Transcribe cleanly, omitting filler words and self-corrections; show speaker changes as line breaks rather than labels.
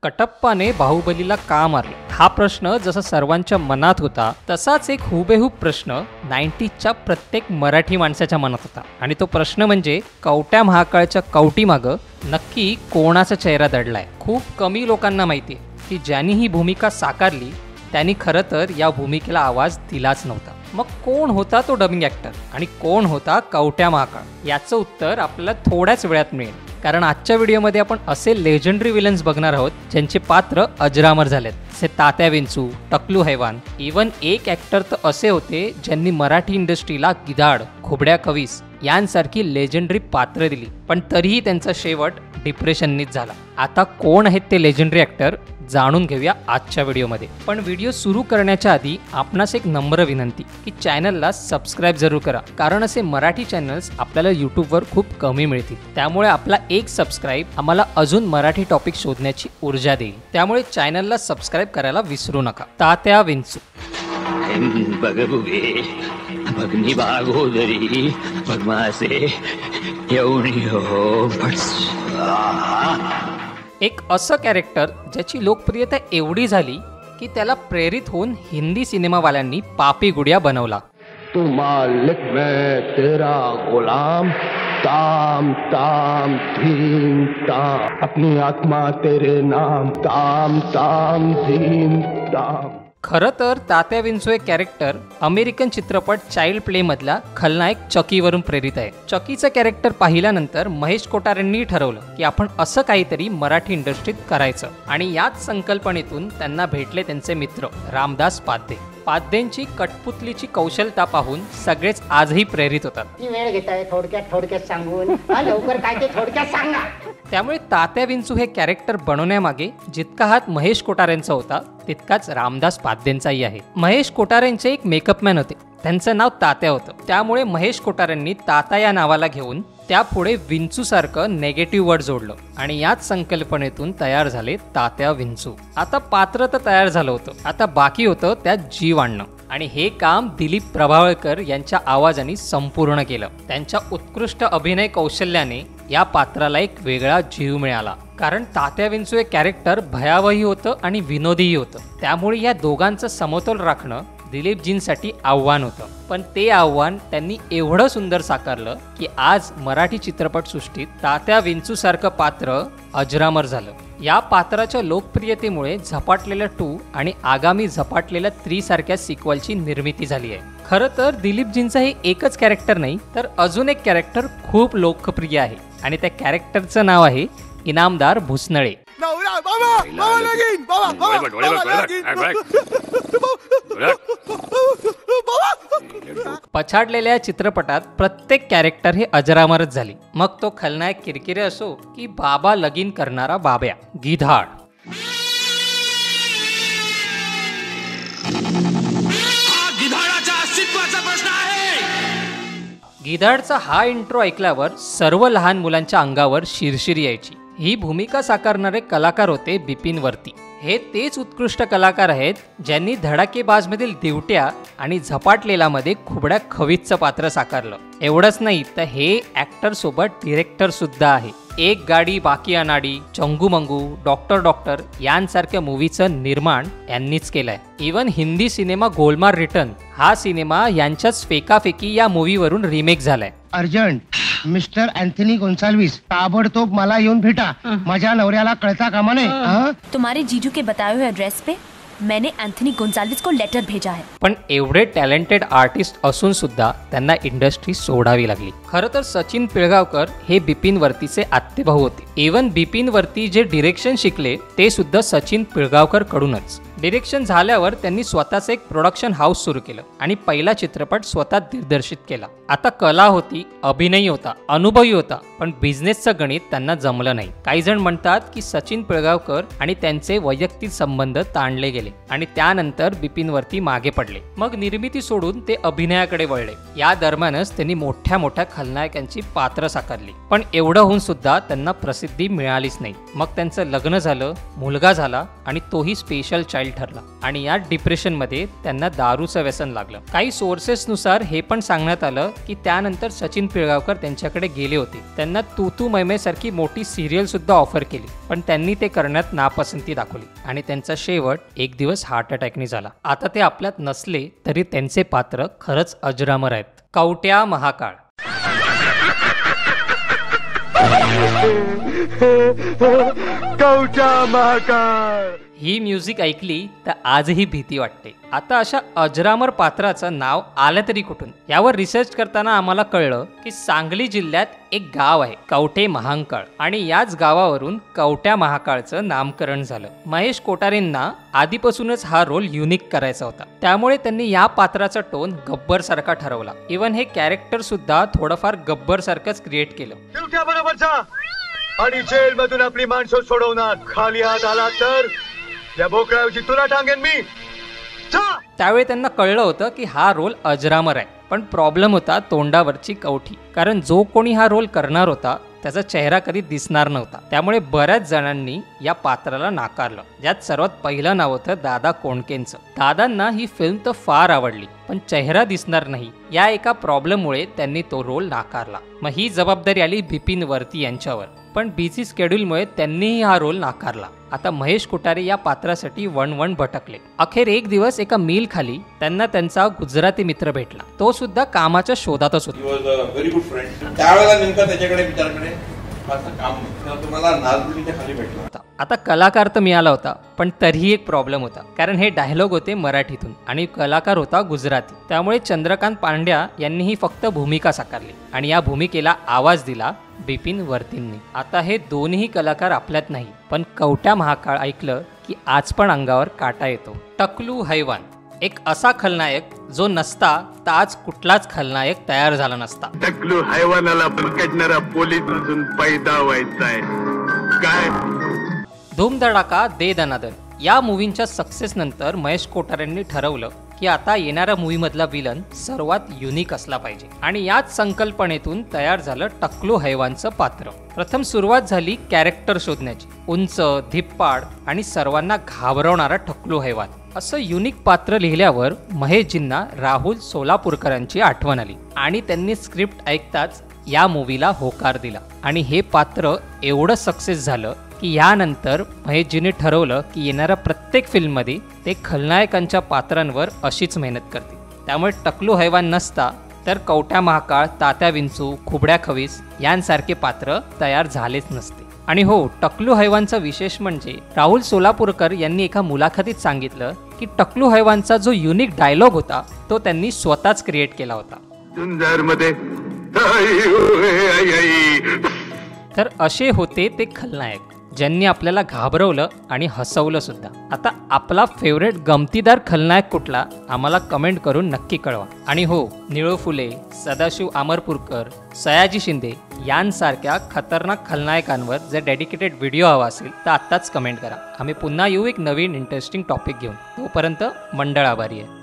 कटप्पाने बाहुबलीला का मारले हा प्रश्न जसा सर्वांच्या मनात होता तसाच एक हुबेहूब प्रश्न 90च्या प्रत्येक मराठी माणसाच्या मनात होता. आणि तो प्रश्न म्हणजे कवट्या महाकाळच्या कवटीमागं नक्की कोणाचा चेहरा दडलाय. खूप कमी लोकांना माहिती आहे की ज्यांनी ही भूमिका साकारली त्यांनी खरं तर या भूमिकेला आवाज दिलाच नव्हता. मग कोण होता तो डबिंग ॲक्टर आणि कोण होता कवट्या महाकाळ, याचं उत्तर आपल्याला थोड्याच वेळात मिळेल. कारण आजच्या व्हिडिओमध्ये आपण असे लेजंडरी विलन्स बघणार आहोत ज्यांचे पात्र अजरामर झालेत. जसे तात्या विंचू, टकलू हैवान. इवन एक ॲक्टर तर असे होते ज्यांनी मराठी इंडस्ट्रीला गिधाड, खोबड्या कवीस यांसारखी लेजंडरी पात्र दिली, पण तरीही त्यांचा शेवट डिप्रेशननीच झाला. आता कोण आहेत ते लेजंडरी ॲक्टर जाणून घेऊया आजच्या व्हिडिओमध्ये. पण व्हिडिओ सुरू करण्याच्या आधी आपणास एक नम्र विनंती की चॅनलला सबस्क्राईब जरूर करा, कारण असे मराठी चॅनल्स आपल्याला यूट्यूबवर खूप कमी मिळतील. त्यामुळे आपला एक सबस्क्राईब आम्हाला अजून मराठी टॉपिक शोधण्याची ऊर्जा देईल. त्यामुळे चॅनलला सबस्क्राईब करायला विसरू नका. तात्या विंचू.
भगनी बागोदरी भगमासे येऊनी हो.
एक असं कॅरेक्टर ज्याची लोकप्रियता एवढी झाली की त्याला प्रेरित होऊन हिंदी सिनेमावाल्यांनी पापी गुडिया बनवला.
तू मालिक मैं तेरा गुलाम, ताम ताम धीम ताम, अपनी आत्मा तेरे नाम, ताम ताम धीम ताम.
खरं तर तात्या विंचू हे कॅरेक्टर अमेरिकन चित्रपट चाइल्ड प्ले मधला खलनायक चकीवरून प्रेरित आहे. चकीचं कॅरेक्टर पाहिल्यानंतर महेश कोठारेंनी ठरवलं की आपण असं काहीतरी मराठी इंडस्ट्रीत करायचं, आणि याच संकल्पनेतून त्यांना भेटले त्यांचे मित्र रामदास पाध्ये. पाध्येंची कठपुतलीची कौशलता पाहून सगळेच आजही प्रेरित होतात.
वेळ घेताय थोडक्यात सांगून लवकर काय ते थोडक्यात सांगा.
त्यामुळे तात्या विंचू हे कॅरेक्टर बनवण्यामागे जितका हात महेश कोठारेंचा होता तितकाच रामदास पाध्येंचाही आहे. महेश कोठारेंचे एक मेकअपमॅन होते, त्यांचं नाव तात्या होतं. त्यामुळे महेश कोठारेंनी ताता या नावाला घेऊन त्यापुढे विंचू सारखं नेगेटिव्ह वर्ड जोडलं आणि याच संकल्पनेतून तयार झाले तात्या विंचू. आता पात्र तर तयार झालं होतं, आता बाकी होतं त्यात जीव आणणं, आणि हे काम दिलीप प्रभावळकर यांच्या आवाजाने संपूर्ण केलं. त्यांच्या उत्कृष्ट अभिनय कौशल्याने या पात्राला एक वेगळा जीव मिळाला. कारण तात्या विंचू हे कॅरेक्टर भयावही होतं आणि विनोदीही होतं. त्यामुळे या दोघांचं समतोल राखणं दिलीपजींसाठी आव्हान होतं. पण ते आव्हान त्यांनी एवढं सुंदर साकारलं की आज मराठी चित्रपटसृष्टीत तात्या विंचू सारखं पात्र अजरामर झालं. या पात्राच्या लोकप्रियतेमुळे झपाटलेल्या 2 आणि आगामी झपाटलेल्या 3 सारख्या सिक्वलची निर्मिती झाली आहे. खरं तर दिलीपजींचं हे एकच कॅरेक्टर नाही तर अजून एक कॅरेक्टर खूप लोकप्रिय आहे, आणि त्या कॅरेक्टरचं नाव आहे इनामदार भुसनळे. पछाडलेल्या चित्रपटात प्रत्येक कॅरेक्टर हे अजरामरच झाले. मग तो खलनायक किरकिरे असो की बाबा लगीन करणारा बाब्या, गिधाड. गिधाडचा हा इंट्रो ऐकल्यावर सर्व लहान मुलांच्या अंगावर शिरशिरी यायची. ही भूमिका साकारणारे कलाकार होते बिपिन वर्ती. हे तेच उत्कृष्ट कलाकार आहेत ज्यांनी धडाकेबाजमधील दिवट्या आणि झपाटलेलामध्ये खुबड्या खवीतचं पात्र साकारलं. एवढंच नाही तर हे ॲक्टर सोबत डिरेक्टर सुद्धा आहे. एक गाडी बाकी अनाडी, चंगू मंगू, डॉक्टर यांसारख्या मूवीचं निर्माण यांनीच केलंय. इवन हिंदी सिनेमा गोलमाल रिटर्न हा सिनेमा यांच्याच फेकाफेकी या मूवीवरून रिमेक झालाय.
अर्जंट मिस्टर अँथनी गोन्साल्विस, ताबडतोब मला येऊन भेटा. माझ्या नवऱ्याला कळता कामा नये.
तुम्हारे जीजू के बताए हुए एड्रेस पे मैंने एंथनी गोन्साल्विस को लेटर भेजा है.
पण एवढे टॅलेंटेड आर्टिस्ट असून सुद्धा त्यांना इंडस्ट्री सोडावी लागली. खरं तर सचिन पिळगावकर हे बिपिन वर्तीचे आत्तेभाऊ होते. इवन बिपिन वर्ती जे डिरेक्शन शिकले ते सुद्धा सचिन पिळगावकर कडूनच. डिरेक्शन झाल्यावर त्यांनी स्वतःच एक प्रोडक्शन हाऊस सुरू केलं आणि पहिला चित्रपट स्वतः दिग्दर्शित केला. आता कला होती, अभिनय होता, अनुभवी होता, पण बिझनेसचं गणित त्यांना जमलं नाही. काही जण म्हणतात की सचिन पिळगावकर आणि त्यांचे वैयक्तिक संबंध ताणले गेले आणि त्यानंतर बिपिन वर्ती मागे पडले. मग निर्मिती सोडून ते अभिनयाकडे वळले. या दरम्यानच त्यांनी मोठ्या मोठ्या खलनायकांची पात्र साकारली. पण एवढं होऊन सुद्धा त्यांना प्रसिद्धी मिळालीच नाही. मग त्यांचं लग्न झालं, मुलगा झाला आणि तोही स्पेशल चाइल्ड जाईल ठरला आणि या डिप्रेशनमध्ये त्यांना दारूचं व्यसन लागलं. काही सोर्सेसनुसार हे पण सांगण्यात आलं की त्यानंतर सचिन पिळगावकर त्यांच्याकडे गेले होते, त्यांना तू तू मैमे सारखी मोठी सिरियल सुद्धा ऑफर केली, पण त्यांनी ते करण्यात नापसंती दाखवली आणि त्यांचा शेवट एक दिवस हार्ट अटॅकने झाला. आता ते आपल्यात नसले तरी त्यांचे पात्र खरंच अजरामर आहेत. कवट्या महाकाळ.
कवट्या महाकाळ
ही म्युझिक ऐकली तर आजही भीती वाटते. आता अशा अजरामर पात्राचं नाव आलं तरी कुठून? यावर रिसर्च करताना आम्हाला कळलं की सांगली जिल्ह्यात एक गाव आहे कवठे महाकाळ आणि याच गावावरून कवट्या महाकाळचं नामकरण झालं. महेश कोठारेंना आधीपासूनच हा रोल युनिक करायचा होता, त्यामुळे त्यांनी या पात्राचा टोन गब्बर सारखा ठरवला. इव्हन हे कॅरेक्टर सुद्धा थोडंफार गब्बर सारखंच क्रिएट केलं.
बरोबरचा आणि जेल मधून आपली माणसं सोडवणार. खाली हात आला तर या बोकळाची तुला टांगेन मी.
त्यावेळी त्यांना कळलं होतं की हा रोल अजरामर आहे, पण प्रॉब्लेम होता तोंडावरची कवठी, कारण जो कोणी हा रोल करणार होता त्याचा चेहरा कधी दिसणार नव्हता. त्यामुळे बऱ्याच जणांनी या पात्राला नाकारलं, ज्यात सर्वात पहिलं नाव होतं दादा कोंडकेंचं. दादांना ही फिल्म तर फार आवडली, पण चेहरा दिसणार नाही या एका प्रॉब्लेममुळे त्यांनी तो रोल नाकारला. मग ही जबाबदारी आली बिपिन वर्ती यांच्यावर, पण बिझी स्केड्यूलमुळे त्यांनीही हा रोल नाकारला. आता महेश कोठारे या पात्रासाठी वणवण भटकले. अखेर एक दिवस एका मिल खाली त्यांना त्यांचा गुजराती मित्र भेटला. तो सुद्धा कामाच्या शोधातच होता.
Very good friend. त्यावेळेला नेमका त्याच्याकडे विचारकडे काम तुम्हाला नागपुरीच्या खाली भेटला होता.
आता कलाकार तर मिळाला होता, पण तरीही एक प्रॉब्लेम होता, कारण हे डायलॉग होते मराठीतून आणि कलाकार होता गुजराती. त्यामुळे चंद्रकांत पांड्या यांनीही फक्त भूमिका साकारली आणि या भूमिकेला आवाज दिला बिपिन वर्तींनी. आता हे दोन्ही कलाकार आपल्यात नाही, पण कवट्या महाकाळ ऐकलं की आज पण अंगावर काटा येतो. टकलू हैवान एक असा खलनायक जो नसता तर आज कुठलाच खलनायक तयार झाला नसता.
टकलू हैवानाला पकडणारा पोलीस मधून पैदा व्हायचाय काय?
धूमधडाका दे दनादन या मूवीच्या सक्सेस नंतर महेश कोठारेंनी ठरवलं की आता येणाऱ्या मूवीमधला विलन सर्वात युनिक असला पाहिजे आणि याच संकल्पनेतून तयार झालं टकलू हैवानचं पात्र. प्रथम सुरुवात झाली कॅरेक्टर शोधण्याची. उंच, धिप्पाड आणि सर्वांना घाबरवणारा टकलू हैवान असं युनिक पात्र लिहिल्यावर महेशजींना राहुल सोलापूरकरांची आठवण आली आणि त्यांनी स्क्रिप्ट ऐकताच या मूवीला होकार दिला आणि हे पात्र एवढं सक्सेस झालं की यानंतर महेशजींनी ठरवलं की येणाऱ्या प्रत्येक फिल्ममध्ये ते खलनायकांच्या पात्रांवर अशीच मेहनत करतील. त्यामुळे टकलू हैवान नसता तर कवट्या महाकाळ, तात्या विंचू, खुबड्या खवीस यांसारखे पात्र तयार झालेच नसते. आणि हो, टकलू हैवानचा विशेष म्हणजे राहुल सोलापूरकर यांनी एका मुलाखतीत सांगितलं की टकलू हैवानचा जो युनिक डायलॉग होता तो त्यांनी स्वतःच क्रिएट केला होता. तर असे होते ते खलनायक ज्यांनी आपल्याला घाबरवलं आणि हसवलं सुद्धा. आता आपला फेवरेट गमतीदार खलनायक कुठला आम्हाला कमेंट करून नक्की कळवा. आणि हो, निळू फुले, सदाशिव अमरपूरकर, सयाजी शिंदे यांसारख्या खतरनाक खलनायकांवर जर डेडिकेटेड व्हिडिओ हवा असेल तर आत्ताच कमेंट करा. आम्ही पुन्हा येऊ एक नवीन इंटरेस्टिंग टॉपिक घेऊन. तोपर्यंत मंडळ आभारी आहे.